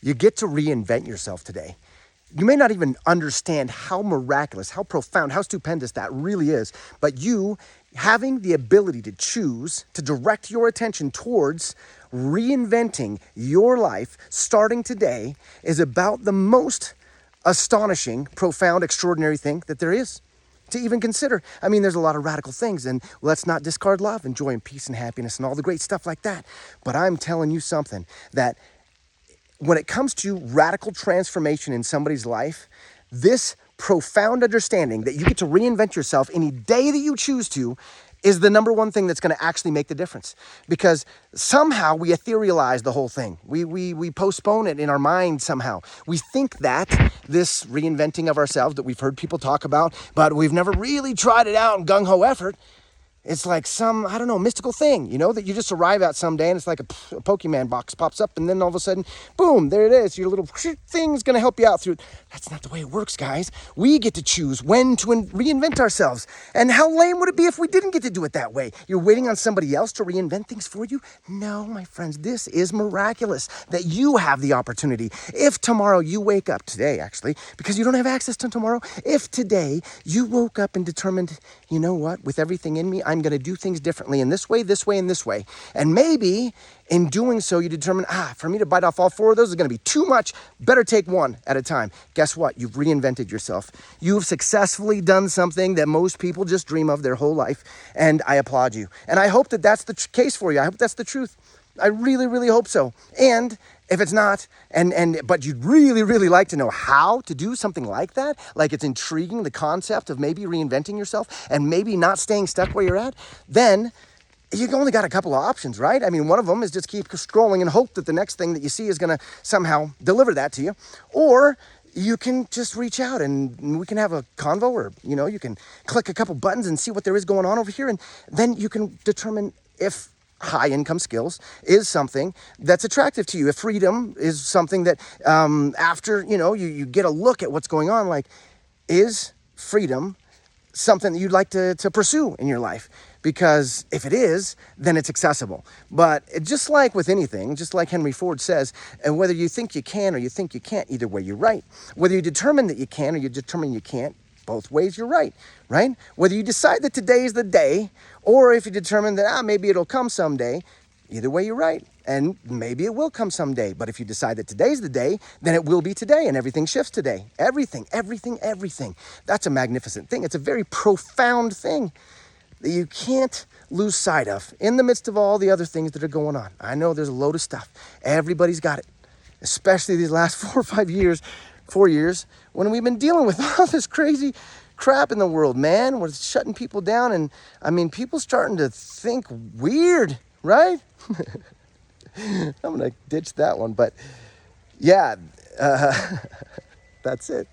You get to reinvent yourself today. You may not even understand how miraculous, how profound, how stupendous that really is, but you having the ability to choose to direct your attention towards reinventing your life starting today is about the most astonishing, profound, extraordinary thing that there is to even consider. I mean, there's a lot of radical things, and let's not discard love and joy and peace and happiness and all the great stuff like that. But I'm telling you something that when it comes to radical transformation in somebody's life, this profound understanding that you get to reinvent yourself any day that you choose to is the number one thing that's going to actually make the difference. Because somehow we etherealize the whole thing. We postpone it in our mind somehow. We think that this reinventing of ourselves that we've heard people talk about, but we've never really tried it out in gung-ho effort. It's like some, I don't know, mystical thing, that you just arrive at someday and it's like a Pokemon box pops up and then all of a sudden, boom, there it is. Your little thing's going to help you out through it. That's not the way it works, guys. We get to choose when to reinvent ourselves. And how lame would it be if we didn't get to do it that way? You're waiting on somebody else to reinvent things for you? No, my friends, this is miraculous that you have the opportunity. If tomorrow you wake up, today actually, because you don't have access to tomorrow, if today you woke up and determined, you know what, with everything in me, I'm going to do things differently in this way, and this way. And maybe in doing so, you determine, for me to bite off all four of those is going to be too much. Better take one at a time. Guess what? You've reinvented yourself. You've successfully done something that most people just dream of their whole life. And I applaud you. And I hope that that's the case for you. I hope that's the truth. I really, really hope so. And if it's not, but you'd really, really like to know how to do something like that, like it's intriguing, the concept of maybe reinventing yourself and maybe not staying stuck where you're at, then you've only got a couple of options, right? I mean, one of them is just keep scrolling and hope that the next thing that you see is going to somehow deliver that to you. Or you can just reach out and we can have a convo, or, you can click a couple buttons and see what there is going on over here. And then you can determine if high income skills is something that's attractive to you. If freedom is something that after, you get a look at what's going on, like, is freedom something that you'd like to pursue in your life? Because if it is, then it's accessible. But just like with anything, just like Henry Ford says, and whether you think you can or you think you can't, either way you're right. Whether you determine that you can or you determine you can't, both ways you're right? Whether you decide that today is the day, or if you determine that maybe it'll come someday, either way you're right. And maybe it will come someday. But if you decide that today's the day, then it will be today, and everything shifts today. Everything. That's a magnificent thing. It's a very profound thing that you can't lose sight of in the midst of all the other things that are going on. I know there's a load of stuff. Everybody's got it, especially these last 4 years, when we've been dealing with all this crazy crap in the world, man. We're shutting people down, and I mean, people starting to think weird, right? I'm gonna ditch that one, but yeah, that's it.